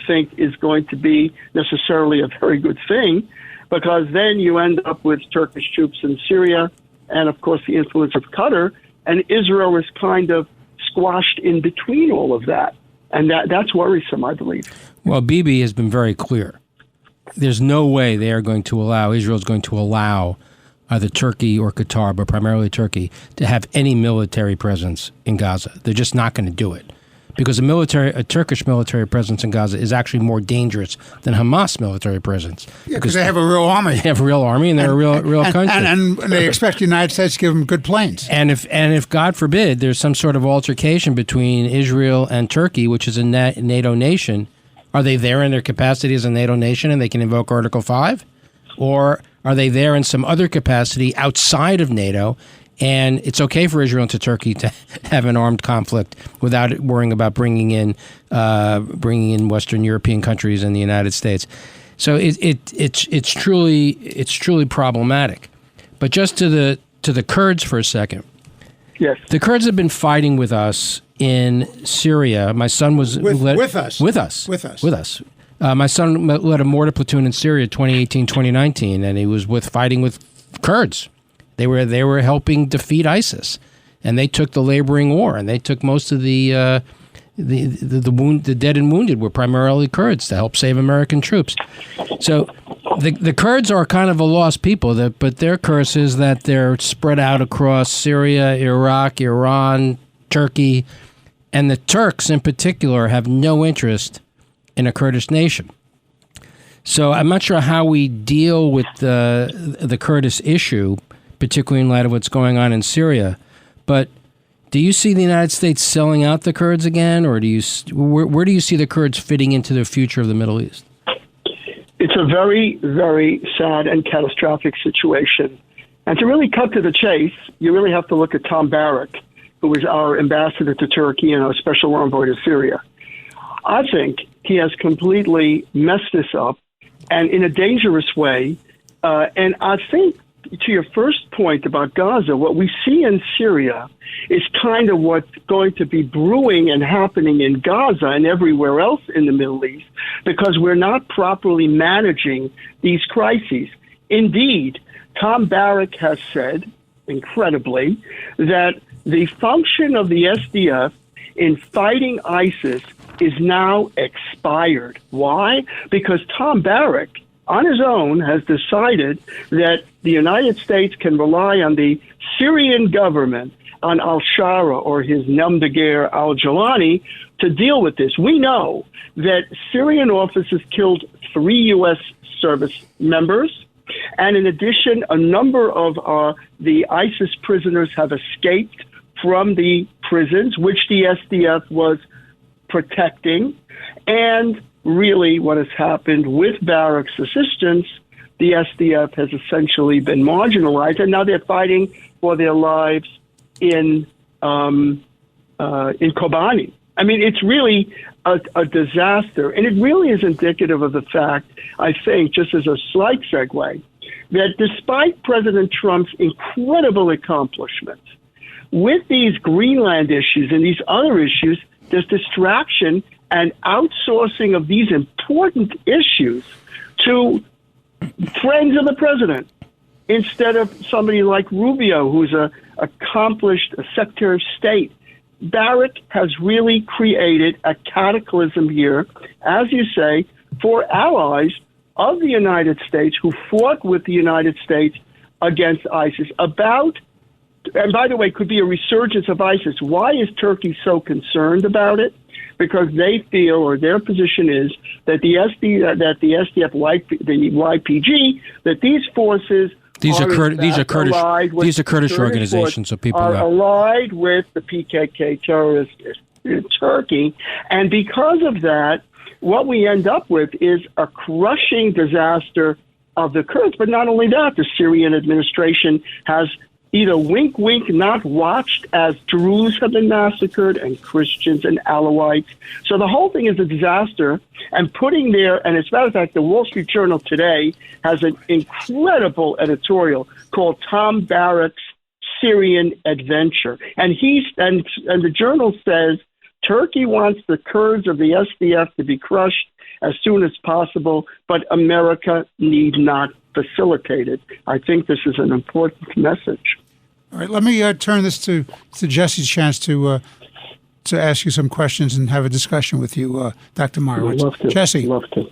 think is going to be necessarily a very good thing, because then you end up with Turkish troops in Syria and, of course, the influence of Qatar, and Israel is kind of squashed in between all of that. And that's worrisome, I believe. Well, Bibi has been very clear. There's no way they are going to allow, Israel is going to allow either Turkey or Qatar, but primarily Turkey, to have any military presence in Gaza. They're just not going to do it. Because a Turkish military presence in Gaza is actually more dangerous than Hamas military presence. Yeah, because they have a real army. They have a real army, and they're a real country. And they expect the United States to give them good planes. And if God forbid there's some sort of altercation between Israel and Turkey, which is a NATO nation, are they there in their capacity as a NATO nation and they can invoke Article 5? Or are they there in some other capacity outside of NATO, and it's okay for Israel and to Turkey to have an armed conflict without worrying about bringing in Western European countries and the United States? So it's truly problematic. But just to the Kurds for a second. Yes. The Kurds have been fighting with us in Syria. My son was with us. My son led a mortar platoon in Syria 2018, 2019, and he was fighting with Kurds. They were helping defeat ISIS, and they took the laboring war, and they took most of the dead and wounded were primarily Kurds to help save American troops. So the Kurds are kind of a lost people, but their curse is that they're spread out across Syria, Iraq, Iran, Turkey, and the Turks in particular have no interest in a Kurdish nation. So I'm not sure how we deal with the Kurdish issue, particularly in light of what's going on in Syria. But do you see the United States selling out the Kurds again, or where do you see the Kurds fitting into the future of the Middle East? It's a very, very sad and catastrophic situation. And to really cut to the chase, you really have to look at Tom Barrack, who was our ambassador to Turkey and our special envoy to Syria. I think he has completely messed this up, and in a dangerous way. And I think, to your first point about Gaza, what we see in Syria is kind of what's going to be brewing and happening in Gaza and everywhere else in the Middle East, because we're not properly managing these crises. Indeed, Tom Barrack has said, incredibly, that the function of the SDF in fighting ISIS is now expired. Why? Because Tom Barrack, on his own, has decided that the United States can rely on the Syrian government, on al-Shara or his Namdegir al-Jalani, to deal with this. We know that Syrian officers killed 3 U.S. service members, and in addition, a number of the ISIS prisoners have escaped from the prisons, which the SDF was protecting. And really what has happened with Barrack's assistance, the SDF has essentially been marginalized, and now they're fighting for their lives in Kobani. I mean, it's really a disaster, and it really is indicative of the fact, I think, just as a slight segue, that despite President Trump's incredible accomplishments, with these Greenland issues and these other issues, there's distraction and outsourcing of these important issues to friends of the president instead of somebody like Rubio, who's a accomplished Secretary of State. Barrack has really created a cataclysm here, as you say, for allies of the United States who fought with the United States against ISIS. And by the way, could be a resurgence of ISIS. Why is Turkey so concerned about it? Because they feel, or their position is, that the SDF, the YPG, that these forces these are Kurdish organizations, so people are know. allied with the PKK terrorists in Turkey, and because of that, what we end up with is a crushing disaster of the Kurds. But not only that, the Syrian administration has either wink, wink, not watched as Druze have been massacred and Christians and Alawites. So the whole thing is a disaster. And putting there, and as a matter of fact, the Wall Street Journal today has an incredible editorial called Tom Barrack's Syrian Adventure. And and the journal says Turkey wants the Kurds of the SDF to be crushed as soon as possible, but America need not facilitate it. I think this is an important message. All right, let me turn this to Jesse's chance to ask you some questions and have a discussion with you, Dr. Meirowitz. Love to. Jesse. Love to.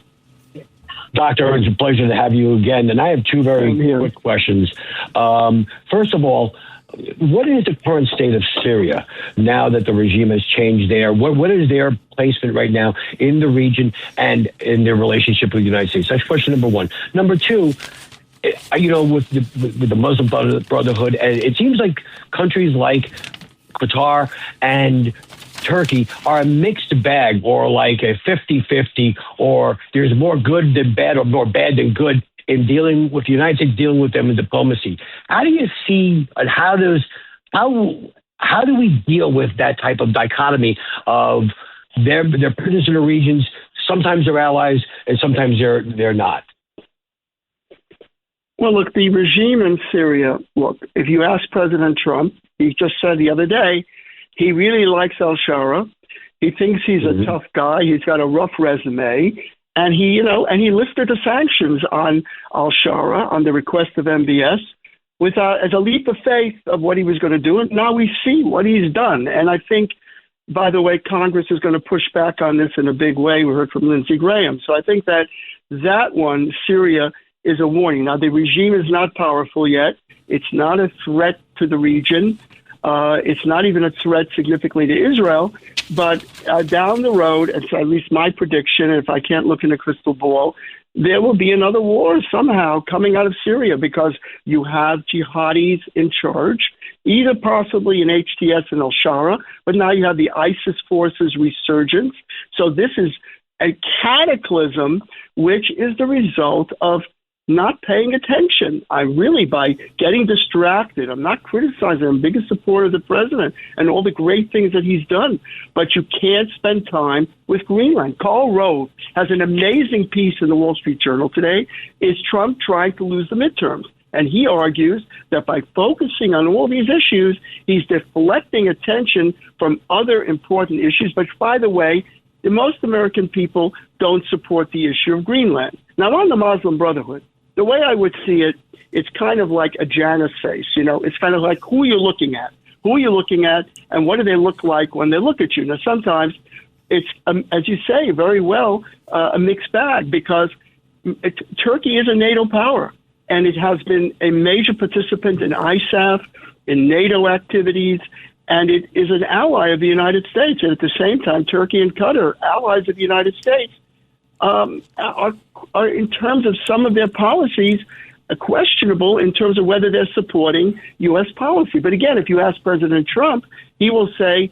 Doctor, it's a pleasure to have you again. And I have two very quick questions. First of all, what is the current state of Syria now that the regime has changed there? What is their placement right now in the region and in their relationship with the United States? That's question number one. Number two, with the Muslim Brotherhood, it seems like countries like Qatar and Turkey are a mixed bag, or like a 50-50, or there's more good than bad or more bad than good in dealing with the United States, dealing with them in diplomacy. How do you see, and how do we deal with that type of dichotomy of their presence in the regions? Sometimes they're allies, and sometimes they're not. Well, look, the regime in Syria, if you ask President Trump, he just said the other day He really likes al-Shara. He thinks he's a tough guy. He's got a rough resume. And he lifted the sanctions on al-Shara on the request of MBS as a leap of faith of what he was going to do. And now we see what he's done. And I think, by the way, Congress is going to push back on this in a big way. We heard from Lindsey Graham. So I think that one, Syria, is a warning. Now, the regime is not powerful yet. It's not a threat to the region. It's not even a threat significantly to Israel. But down the road, it's at least my prediction, and if I can't look in a crystal ball, there will be another war somehow coming out of Syria because you have jihadis in charge, either possibly in HTS and al-Shara, but now you have the ISIS forces resurgence. So this is a cataclysm, which is the result of not paying attention. By getting distracted. I'm not criticizing. I'm the biggest supporter of the president and all the great things that he's done. But you can't spend time with Greenland. Karl Rove has an amazing piece in the Wall Street Journal today. Is Trump trying to lose the midterms? And he argues that by focusing on all these issues, he's deflecting attention from other important issues. But by the way, most American people don't support the issue of Greenland. Now, on the Muslim Brotherhood, the way I would see it, it's kind of like a Janus face. It's kind of like who you're looking at. Who are you looking at, and what do they look like when they look at you? Now, sometimes it's, as you say very well, a mixed bag because Turkey is a NATO power, and it has been a major participant in ISAF, in NATO activities, and it is an ally of the United States. And at the same time, Turkey and Qatar, allies of the United States, are in terms of some of their policies questionable in terms of whether they're supporting U.S. policy. But again, if you ask President Trump, he will say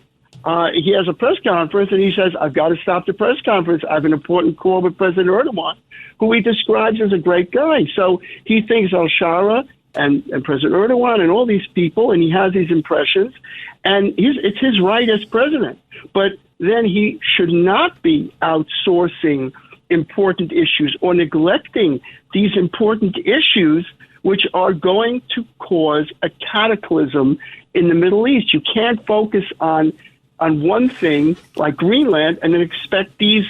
he has a press conference and he says, I've got to stop the press conference. I have an important call with President Erdogan, who he describes as a great guy. So he thinks al-Shara and President Erdogan and all these people, and he has these impressions, and it's his right as president. But then he should not be outsourcing important issues or neglecting these important issues, which are going to cause a cataclysm in the Middle East. You can't focus on one thing like Greenland and then expect these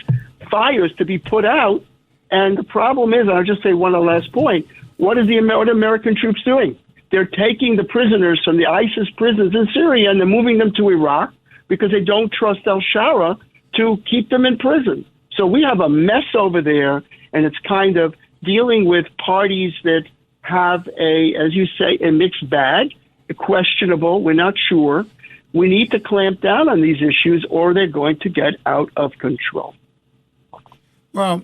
fires to be put out. And the problem is, I'll just say one last point, what are American troops doing? They're taking the prisoners from the ISIS prisons in Syria and they're moving them to Iraq because they don't trust al-Shara to keep them in prison. So we have a mess over there, and it's kind of dealing with parties that have as you say, a mixed bag, questionable. We're not sure. We need to clamp down on these issues or they're going to get out of control. Well,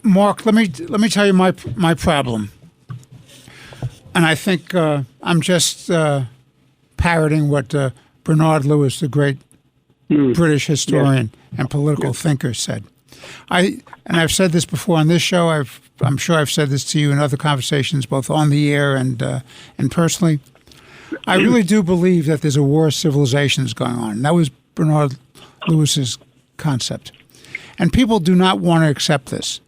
Mark, let me tell you my problem. And I think I'm just parroting what Bernard Lewis, the great British historian and political thinker, said. I've said this before on this show. I'm sure I've said this to you in other conversations, both on the air and personally. I really do believe that there's a war of civilizations going on. And that was Bernard Lewis's concept. And people do not want to accept this.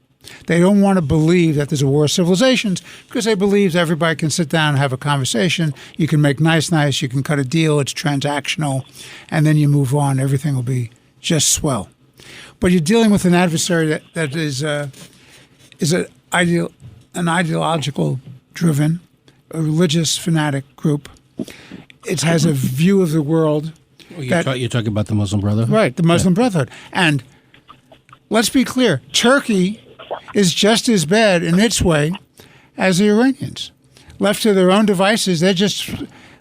They don't want to believe that there's a war of civilizations because they believe everybody can sit down and have a conversation. You can make nice, you can cut a deal, it's transactional, and then you move on. Everything will be just swell. But you're dealing with an adversary that is an ideological-driven, a religious fanatic group. It has a view of the world. Well, you're talking about the Muslim Brotherhood? Right, the Muslim Brotherhood. And let's be clear, Turkey is just as bad in its way as the Iranians. Left to their own devices, they're just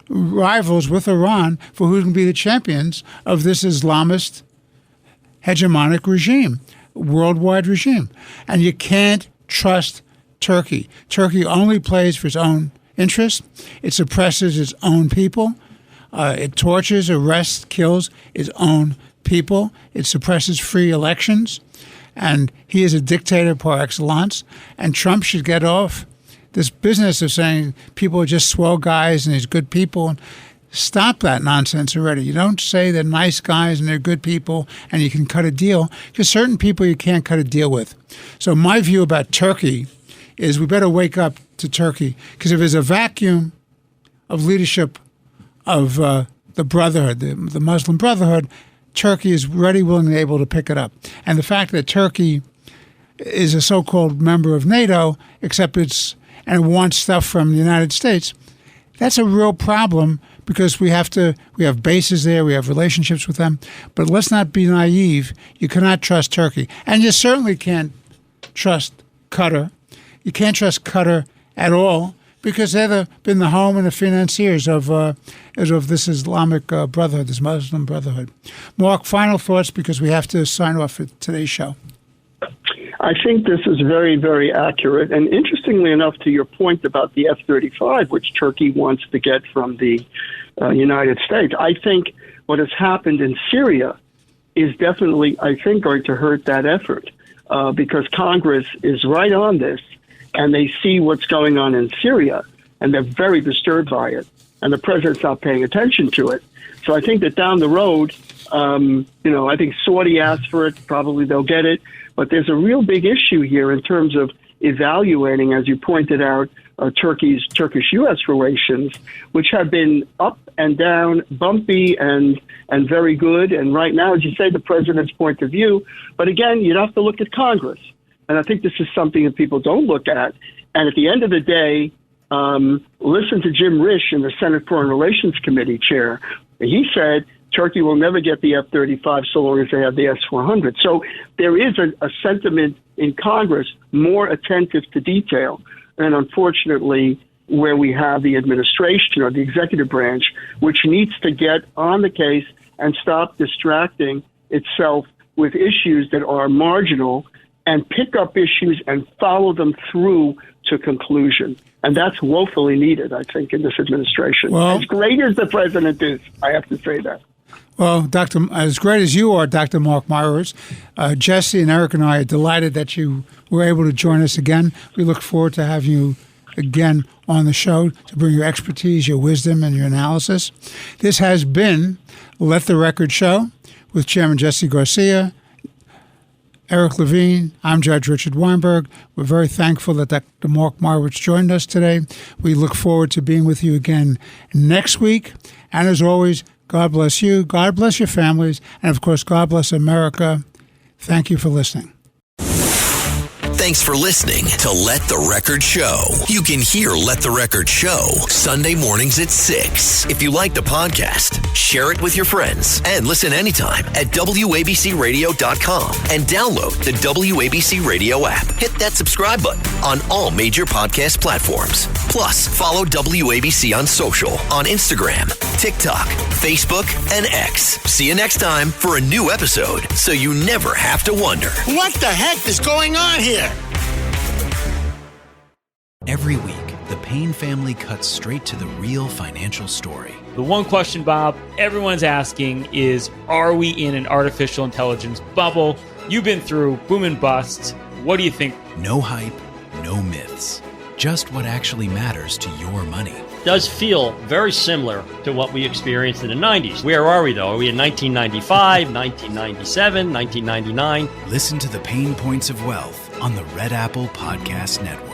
rivals with Iran for who can be the champions of this Islamist hegemonic regime, worldwide regime. And you can't trust Turkey. Turkey only plays for its own interests. It suppresses its own people. It tortures, arrests, kills its own people. It suppresses free elections. And he is a dictator par excellence. And Trump should get off this business of saying people are just swell guys and he's good people. Stop that nonsense already. You don't say they're nice guys and they're good people and you can cut a deal, because certain people you can't cut a deal with. So my view about Turkey is we better wake up to Turkey, because if there's a vacuum of leadership of the Brotherhood, the Muslim Brotherhood, Turkey is ready, willing, and able to pick it up. And the fact that Turkey is a so-called member of NATO, except and wants stuff from the United States, that's a real problem because we have bases there, we have relationships with them. But let's not be naive. You cannot trust Turkey. And you certainly can't trust Qatar. You can't trust Qatar at all because they've been the home and the financiers of this Islamic Brotherhood, this Muslim Brotherhood. Mark, final thoughts because we have to sign off for today's show. I think this is very, very accurate. And interestingly enough, to your point about the F-35, which Turkey wants to get from the United States, I think what has happened in Syria is definitely, I think, going to hurt that effort because Congress is right on this. And they see what's going on in Syria, and they're very disturbed by it. And the president's not paying attention to it. So I think that down the road, I think Saudi asked for it. Probably they'll get it. But there's a real big issue here in terms of evaluating, as you pointed out, Turkish-U.S. relations, which have been up and down, bumpy and very good. And right now, as you say, the president's point of view. But again, you'd have to look at Congress. And I think this is something that people don't look at. And at the end of the day, listen to Jim Risch in the Senate Foreign Relations Committee chair. He said Turkey will never get the F-35 so long as they have the S-400. So there is a sentiment in Congress more attentive to detail. And unfortunately, where we have the administration or the executive branch, which needs to get on the case and stop distracting itself with issues that are marginal and pick up issues and follow them through to conclusion. And that's woefully needed, I think, in this administration. Well, as great as the president is, I have to say that. Well, as great as you are, Dr. Mark Meirowitz, Jesse and Eric and I are delighted that you were able to join us again. We look forward to having you again on the show to bring your expertise, your wisdom, and your analysis. This has been Let the Record Show with Chairman Jesse Garcia, Eric Levine. I'm Judge Richard Weinberg. We're very thankful that Dr. Mark Meirowitz joined us today. We look forward to being with you again next week. And as always, God bless you, God bless your families, and of course, God bless America. Thank you for listening. Thanks for listening to Let the Record Show. You can hear Let the Record Show Sunday mornings at 6. If you like the podcast, share it with your friends and listen anytime at WABCRadio.com and download the WABC Radio app. Hit that subscribe button on all major podcast platforms. Plus, follow WABC on social on Instagram, TikTok, Facebook, and X. See you next time for a new episode so you never have to wonder, what the heck is going on here? Every week, the Payne family cuts straight to the real financial story. The one question, Bob, everyone's asking is, are we in an artificial intelligence bubble? You've been through boom and bust. What do you think? No hype, no myths. Just what actually matters to your money. Does feel very similar to what we experienced in the 90s. Where are we, though? Are we in 1995, 1997, 1999? Listen to the Pain Points of Wealth on the Red Apple Podcast Network.